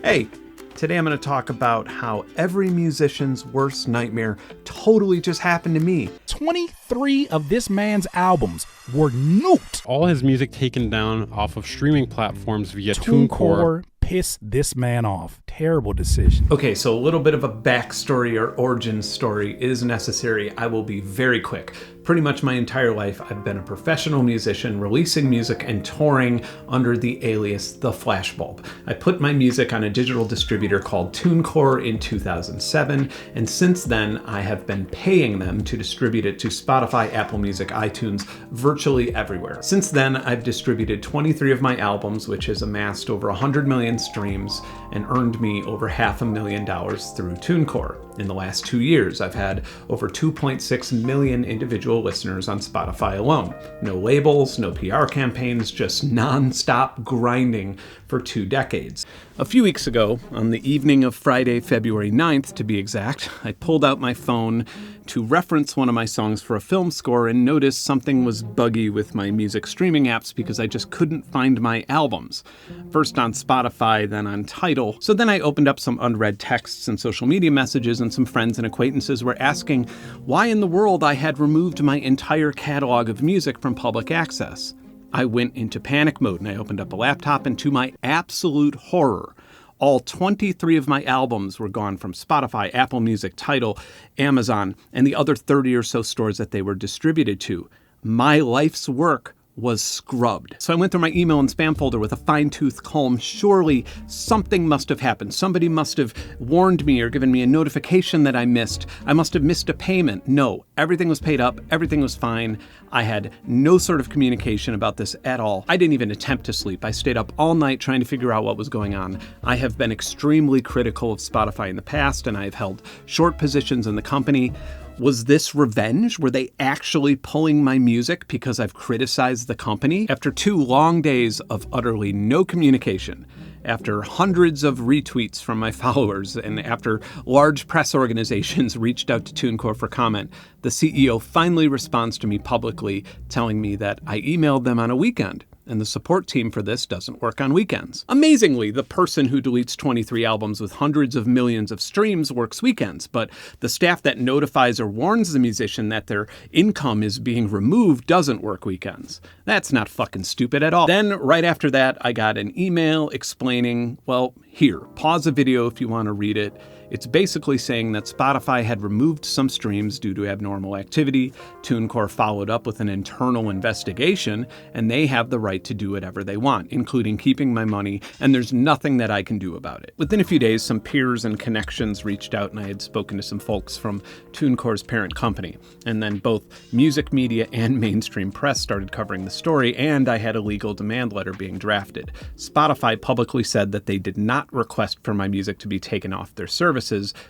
Hey, today I'm going to talk about how every musician's worst nightmare totally just happened to me. 23 of this man's albums were nuked. All his music taken down off of streaming platforms via TuneCore pissed this man off. Terrible decision. Okay, so a little bit of a backstory or origin story is necessary. I will be very quick. Pretty much my entire life, I've been a professional musician, releasing music and touring under the alias The Flashbulb. I put my music on a digital distributor called TuneCore in 2007, and since then, I have been paying them to distribute it to Spotify, Apple Music, iTunes, virtually everywhere. Since then, I've distributed 23 of my albums, which has amassed over 100 million streams and earned me over $500,000 through TuneCore. In the last 2 years, I've had over 2.6 million individual listeners on Spotify alone. No labels, no PR campaigns, just non-stop grinding for 2 decades. A few weeks ago, on the evening of Friday, February 9th to be exact, I pulled out my phone to reference one of my songs for a film score and noticed something was buggy with my music streaming apps because I just couldn't find my albums. First on Spotify, then on Tidal. So then I opened up some unread texts and social media messages, and some friends and acquaintances were asking why in the world I had removed my entire catalog of music from public access. I went into panic mode and I opened up a laptop, and to my absolute horror, all 23 of my albums were gone from Spotify, Apple Music, Tidal, Amazon, and the other 30 or so stores that they were distributed to. My life's work was scrubbed. So I went through my email and spam folder with a fine-tooth comb. Surely something must have happened. Somebody must have warned me or given me a notification that I missed. I must have missed a payment. No, everything was paid up. Everything was fine. I had no sort of communication about this at all. I didn't even attempt to sleep. I stayed up all night trying to figure out what was going on. I have been extremely critical of Spotify in the past, and I have held short positions in the company. Was this revenge? Were they actually pulling my music because I've criticized the company? After 2 long days of utterly no communication, after hundreds of retweets from my followers, and after large press organizations reached out to TuneCore for comment, the CEO finally responds to me publicly telling me that I emailed them on a weekend, and the support team for this doesn't work on weekends. Amazingly, the person who deletes 23 albums with hundreds of millions of streams works weekends, but the staff that notifies or warns the musician that their income is being removed doesn't work weekends. That's not fucking stupid at all. Then, right after that, I got an email explaining, well, here, pause the video if you want to read it. It's basically saying that Spotify had removed some streams due to abnormal activity. TuneCore followed up with an internal investigation, and they have the right to do whatever they want, including keeping my money, and there's nothing that I can do about it. Within a few days, some peers and connections reached out, and I had spoken to some folks from TuneCore's parent company. And then both music media and mainstream press started covering the story, and I had a legal demand letter being drafted. Spotify publicly said that they did not request for my music to be taken off their service,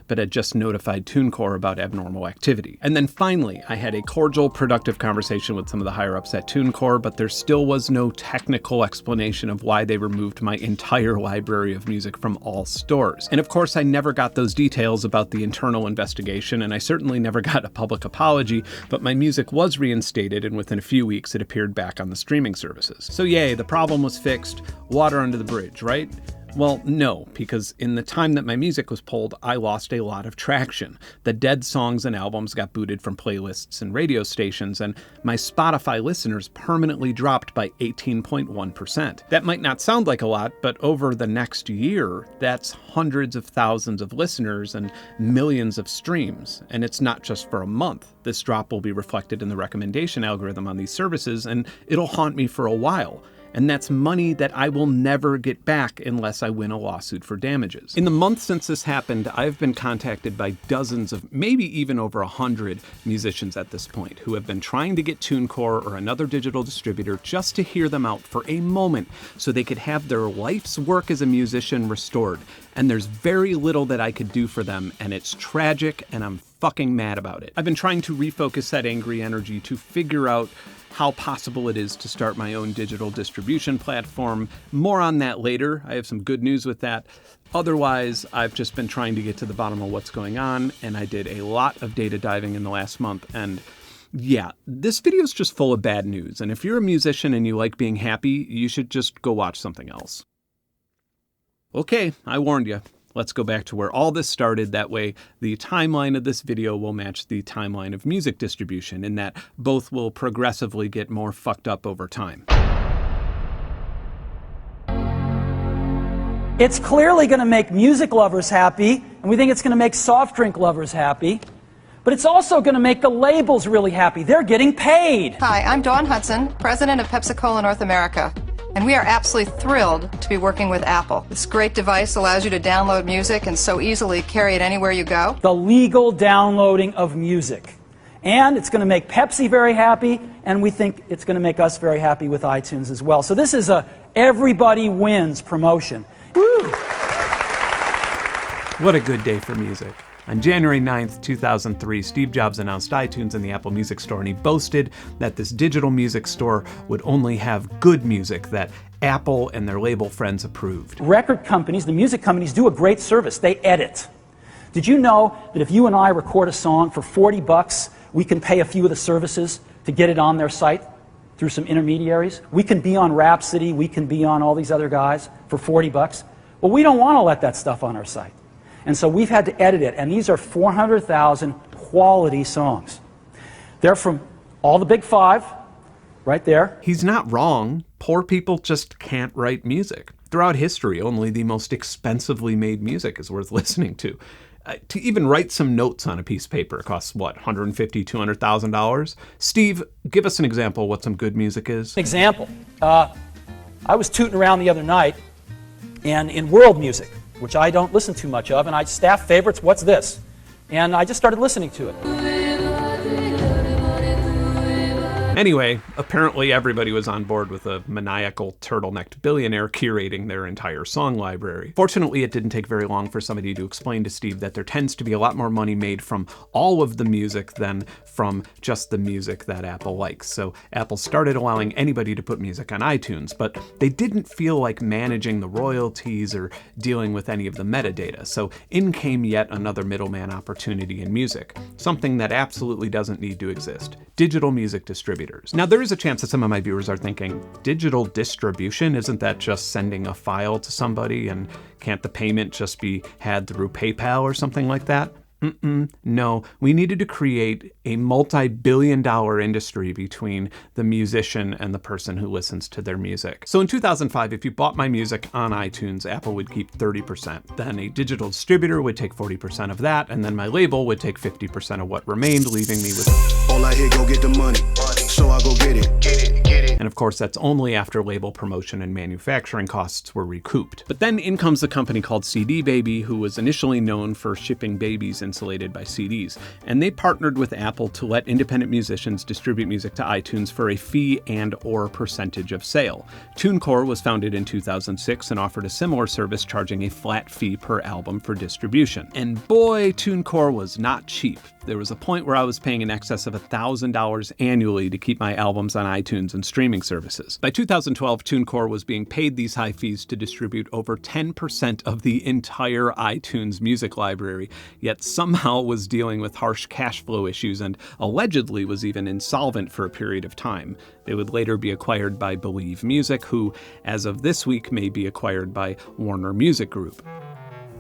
but had just notified TuneCore about abnormal activity. And then finally, I had a cordial, productive conversation with some of the higher-ups at TuneCore, but there still was no technical explanation of why they removed my entire library of music from all stores. And of course, I never got those details about the internal investigation, and I certainly never got a public apology, but my music was reinstated, and within a few weeks, it appeared back on the streaming services. So yay, the problem was fixed. Water under the bridge, right? Well, no, because in the time that my music was pulled, I lost a lot of traction. The dead songs and albums got booted from playlists and radio stations, and my Spotify listeners permanently dropped by 18.1%. That might not sound like a lot, but over the next year, that's hundreds of thousands of listeners and millions of streams. And it's not just for a month. This drop will be reflected in the recommendation algorithm on these services, and it'll haunt me for a while. And that's money that I will never get back unless I win a lawsuit for damages. In the month since this happened, I've been contacted by dozens of, maybe even over 100 musicians at this point who have been trying to get TuneCore or another digital distributor just to hear them out for a moment so they could have their life's work as a musician restored. And there's very little that I could do for them, and it's tragic, and I'm fucking mad about it. I've been trying to refocus that angry energy to figure out how possible it is to start my own digital distribution platform. More on that later. I have some good news with that. Otherwise, I've just been trying to get to the bottom of what's going on, and I did a lot of data diving in the last month, and yeah, this video is just full of bad news, and if you're a musician and you like being happy, you should just go watch something else. Okay, I warned you. Let's go back to where all this started. That way, the timeline of this video will match the timeline of music distribution, in that both will progressively get more fucked up over time. It's clearly going to make music lovers happy, and we think it's going to make soft drink lovers happy. But it's also going to make the labels really happy. They're getting paid. Hi, I'm Dawn Hudson, president of Pepsi-Cola North America. And we are absolutely thrilled to be working with Apple. This great device allows you to download music and so easily carry it anywhere you go. The legal downloading of music. And it's going to make Pepsi very happy, and we think it's going to make us very happy with iTunes as well. So this is a everybody wins promotion. Woo! What a good day for music. On January 9th, 2003, Steve Jobs announced iTunes in the Apple Music Store, and he boasted that this digital music store would only have good music that Apple and their label friends approved. Record companies, the music companies, do a great service. They edit. Did you know that if you and I record a song for $40, we can pay a few of the services to get it on their site through some intermediaries? We can be on Rhapsody, we can be on all these other guys for $40. Well, we don't want to let that stuff on our site. And so we've had to edit it, and these are 400,000 quality songs. They're from all the big five, right there. He's not wrong. Poor people just can't write music. Throughout history, only the most expensively made music is worth listening to. To even write some notes on a piece of paper costs, what, $150,000, $200,000? Steve, give us an example of what some good music is. Example. I was tooting around the other night, and in world music, which I don't listen too much of, and I staff favorites, what's this? And I just started listening to it. Anyway, apparently everybody was on board with a maniacal turtlenecked billionaire curating their entire song library. Fortunately, it didn't take very long for somebody to explain to Steve that there tends to be a lot more money made from all of the music than from just the music that Apple likes. So Apple started allowing anybody to put music on iTunes, but they didn't feel like managing the royalties or dealing with any of the metadata. So in came yet another middleman opportunity in music, something that absolutely doesn't need to exist: digital music distributors. Now, there is a chance that some of my viewers are thinking, digital distribution, isn't that just sending a file to somebody, and can't the payment just be had through PayPal or something like that? No, we needed to create a multi-billion-dollar industry between the musician and the person who listens to their music. So in 2005, if you bought my music on iTunes, Apple would keep 30%. Then a digital distributor would take 40% of that, and then my label would take 50% of what remained, leaving me with... All I hear, go get the money, so I go get it. And of course, that's only after label promotion and manufacturing costs were recouped. But then in comes a company called CD Baby, who was initially known for shipping babies insulated by CDs. And they partnered with Apple to let independent musicians distribute music to iTunes for a fee and/or percentage of sale. TuneCore was founded in 2006 and offered a similar service, charging a flat fee per album for distribution. And boy, TuneCore was not cheap. There was a point where I was paying in excess of $1,000 annually to keep my albums on iTunes and streaming services. By 2012, TuneCore was being paid these high fees to distribute over 10% of the entire iTunes music library, yet somehow was dealing with harsh cash flow issues and allegedly was even insolvent for a period of time. They would later be acquired by Believe Music, who, as of this week, may be acquired by Warner Music Group.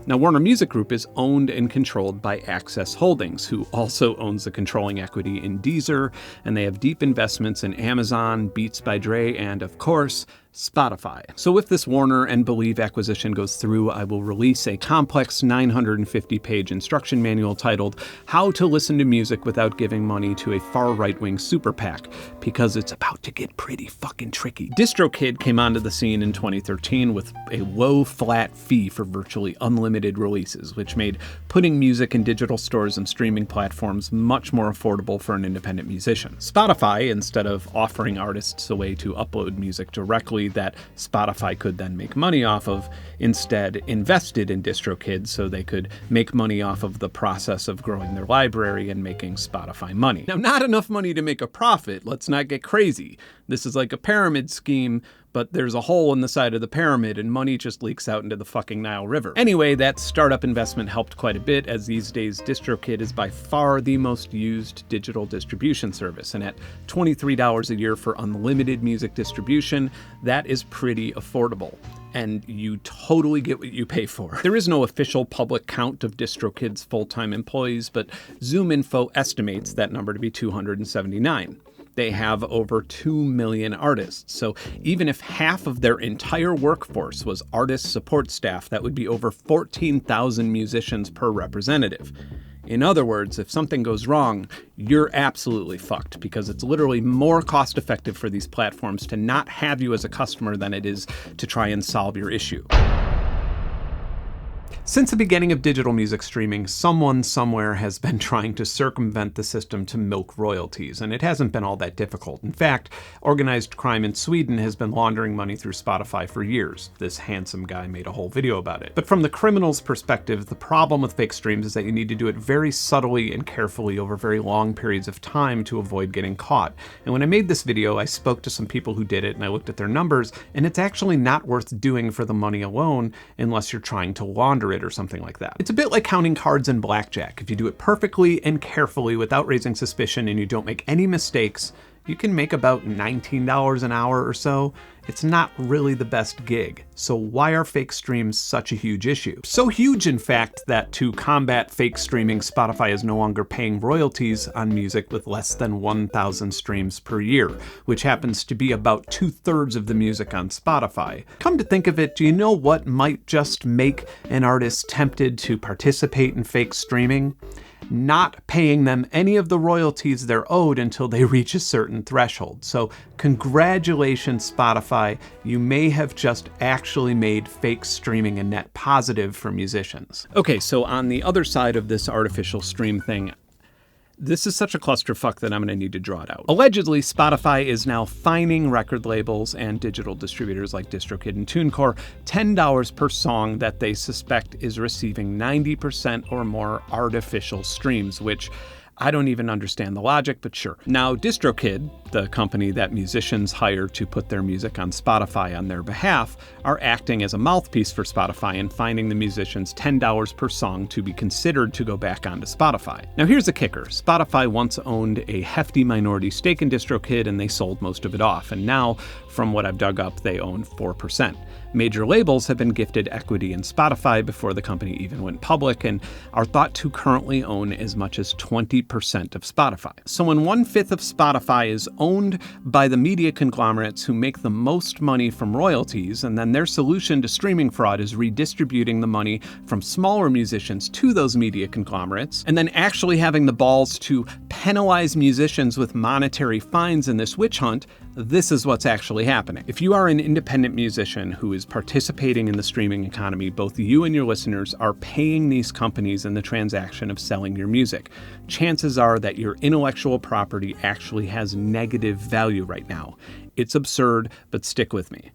Now, Warner Music Group is owned and controlled by Access Holdings, who also owns the controlling equity in Deezer, and they have deep investments in Amazon, Beats by Dre, and, of course, Spotify. So if this Warner and Believe acquisition goes through, I will release a complex 950-page instruction manual titled How to Listen to Music Without Giving Money to a Far Right-Wing Super PAC, because it's about to get pretty fucking tricky. DistroKid came onto the scene in 2013 with a low flat fee for virtually unlimited releases, which made putting music in digital stores and streaming platforms much more affordable for an independent musician. Spotify, instead of offering artists a way to upload music directly that Spotify could then make money off of, instead invested in DistroKid so they could make money off of the process of growing their library and making Spotify money. Now, not enough money to make a profit, let's not get crazy. This is like a pyramid scheme, but there's a hole in the side of the pyramid and money just leaks out into the fucking Nile River. Anyway, that startup investment helped quite a bit, as these days DistroKid is by far the most used digital distribution service, and at $23 a year for unlimited music distribution, that is pretty affordable. And you totally get what you pay for. There is no official public count of DistroKid's full-time employees, but ZoomInfo estimates that number to be 279. They have over 2 million artists, so even if half of their entire workforce was artist support staff, that would be over 14,000 musicians per representative. In other words, if something goes wrong, you're absolutely fucked, because it's literally more cost-effective for these platforms to not have you as a customer than it is to try and solve your issue. Since the beginning of digital music streaming, someone somewhere has been trying to circumvent the system to milk royalties, and it hasn't been all that difficult. In fact, organized crime in Sweden has been laundering money through Spotify for years. This handsome guy made a whole video about it. But from the criminal's perspective, the problem with fake streams is that you need to do it very subtly and carefully over very long periods of time to avoid getting caught. And when I made this video, I spoke to some people who did it, and I looked at their numbers, and it's actually not worth doing for the money alone unless you're trying to launder it or something like that. It's a bit like counting cards in blackjack. If you do it perfectly and carefully without raising suspicion and you don't make any mistakes, you can make about $19 an hour or so. It's not really the best gig. So why are fake streams such a huge issue? So huge, in fact, that to combat fake streaming, Spotify is no longer paying royalties on music with less than 1,000 streams per year, which happens to be about 2/3 of the music on Spotify. Come to think of it, do you know what might just make an artist tempted to participate in fake streaming? Not paying them any of the royalties they're owed until they reach a certain threshold. So congratulations, Spotify, you may have just actually made fake streaming a net positive for musicians. Okay, so on the other side of this artificial stream thing, this is such a clusterfuck that I'm going to need to draw it out. Allegedly, Spotify is now fining record labels and digital distributors like DistroKid and TuneCore $10 per song that they suspect is receiving 90% or more artificial streams, which I don't even understand the logic, but sure. Now, DistroKid, the company that musicians hire to put their music on Spotify on their behalf, are acting as a mouthpiece for Spotify and finding the musicians $10 per song to be considered to go back onto Spotify. Now, here's the kicker. Spotify once owned a hefty minority stake in DistroKid, and they sold most of it off. And now, from what I've dug up, they own 4%. Major labels have been gifted equity in Spotify before the company even went public, and are thought to currently own as much as 20% of Spotify. So when 1/5 of Spotify is owned by the media conglomerates who make the most money from royalties, and then their solution to streaming fraud is redistributing the money from smaller musicians to those media conglomerates, and then actually having the balls to penalize musicians with monetary fines in this witch hunt, this is what's actually happening. If you are an independent musician who is participating in the streaming economy, both you and your listeners are paying these companies in the transaction of selling your music. Chances are that your intellectual property actually has negative value right now. It's absurd, but stick with me.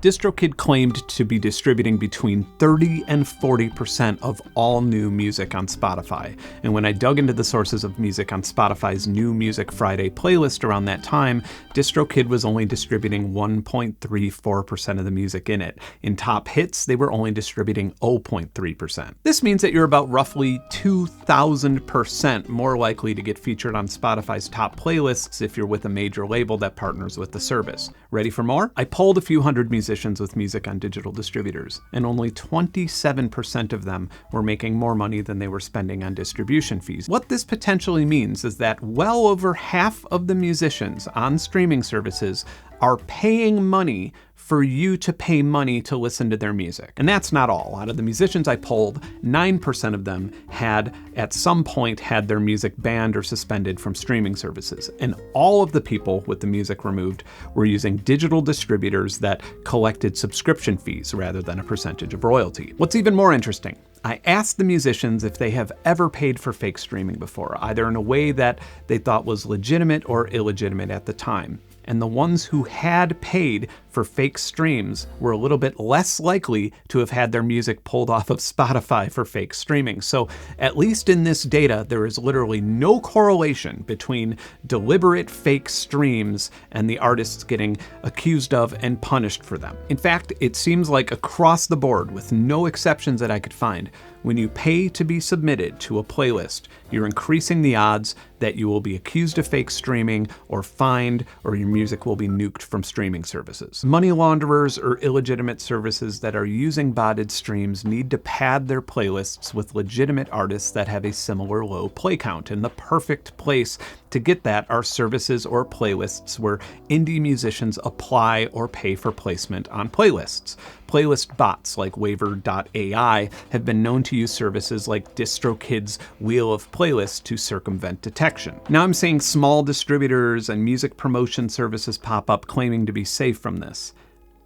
DistroKid claimed to be distributing between 30 and 40% of all new music on Spotify. And when I dug into the sources of music on Spotify's New Music Friday playlist around that time, DistroKid was only distributing 1.34% of the music in it. In top hits, they were only distributing 0.3%. This means that you're about roughly 2,000% more likely to get featured on Spotify's top playlists if you're with a major label that partners with the service. Ready for more? I polled a few hundred musicians with music on digital distributors, and only 27% of them were making more money than they were spending on distribution fees. What this potentially means is that well over half of the musicians on streaming services are paying money for you to pay money to listen to their music. And that's not all. Out of the musicians I polled, 9% of them had at some point had their music banned or suspended from streaming services. And all of the people with the music removed were using digital distributors that collected subscription fees rather than a percentage of royalty. What's even more interesting, I asked the musicians if they have ever paid for fake streaming before, either in a way that they thought was legitimate or illegitimate at the time. and the ones who had paid for fake streams were a little bit less likely to have had their music pulled off of Spotify for fake streaming. So at least in this data, there is literally no correlation between deliberate fake streams and the artists getting accused of and punished for them. In fact, it seems like across the board, with no exceptions that I could find, when you pay to be submitted to a playlist, you're increasing the odds that you will be accused of fake streaming or fined, or your music will be nuked from streaming services. Money launderers or illegitimate services that are using botted streams need to pad their playlists with legitimate artists that have a similar low play count. And the perfect place to get that are services or playlists where indie musicians apply or pay for placement on playlists. Playlist bots like Waiver.ai have been known to use services like DistroKid's Wheel of Playlists to circumvent detection. Now I'm seeing small distributors and music promotion services pop up claiming to be safe from this.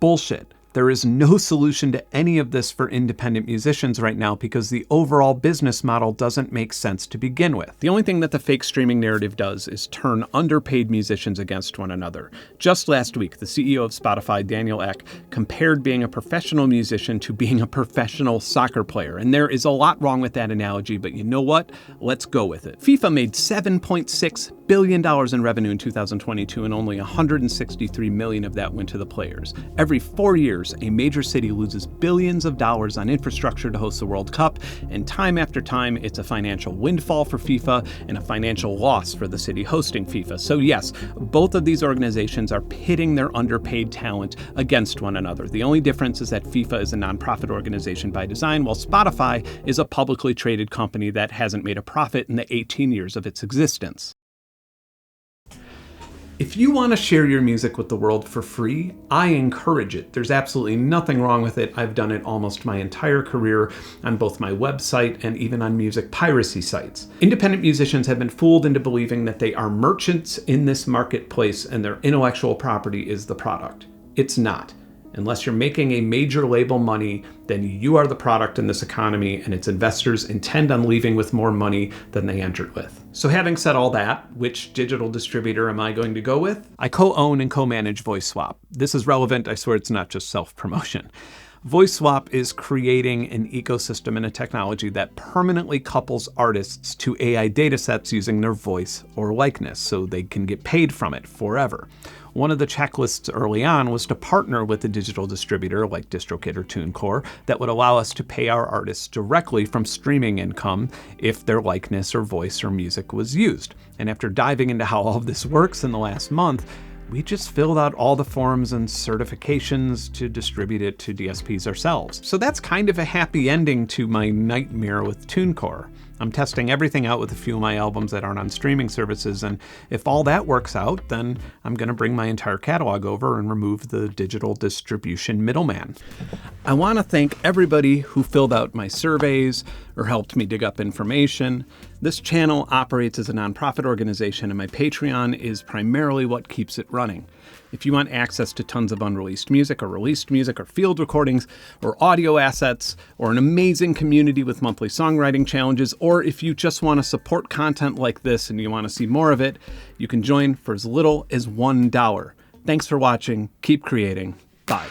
Bullshit. There is no solution to any of this for independent musicians right now because the overall business model doesn't make sense to begin with. The only thing that the fake streaming narrative does is turn underpaid musicians against one another. Just last week, the CEO of Spotify, Daniel Ek, compared being a professional musician to being a professional soccer player. And there is a lot wrong with that analogy, but you know what? Let's go with it. FIFA made $7.6 billion in revenue in 2022, and only $163 million of that went to the players. Every 4 years, a major city loses billions of dollars on infrastructure to host the World Cup, and time after time, it's a financial windfall for FIFA and a financial loss for the city hosting FIFA. So yes, both of these organizations are pitting their underpaid talent against one another. The only difference is that FIFA is a nonprofit organization by design, while Spotify is a publicly traded company that hasn't made a profit in the 18 years of its existence. If you want to share your music with the world for free, I encourage it. There's absolutely nothing wrong with it. I've done it almost my entire career on both my website and even on music piracy sites. Independent musicians have been fooled into believing that they are merchants in this marketplace and their intellectual property is the product. It's not. Unless you're making a major label money, then you are the product in this economy, and its investors intend on leaving with more money than they entered with. So having said all that, which digital distributor am I going to go with? I co-own and co-manage VoiceSwap. This is relevant, I swear it's not just self-promotion. VoiceSwap is creating an ecosystem and a technology that permanently couples artists to AI datasets using their voice or likeness so they can get paid from it forever. One of the checklists early on was to partner with a digital distributor like DistroKid or TuneCore that would allow us to pay our artists directly from streaming income if their likeness or voice or music was used. And after diving into how all of this works in the last month, we just filled out all the forms and certifications to distribute it to DSPs ourselves. So that's kind of a happy ending to my nightmare with TuneCore. I'm testing everything out with a few of my albums that aren't on streaming services, and if all that works out, then I'm going to bring my entire catalog over and remove the digital distribution middleman. I want to thank everybody who filled out my surveys or helped me dig up information. This channel operates as a nonprofit organization, and my Patreon is primarily what keeps it running. If you want access to tons of unreleased music or released music or field recordings or audio assets or an amazing community with monthly songwriting challenges, or if you just want to support content like this and you want to see more of it, you can join for as little as $1. Thanks for watching. Keep creating. Bye.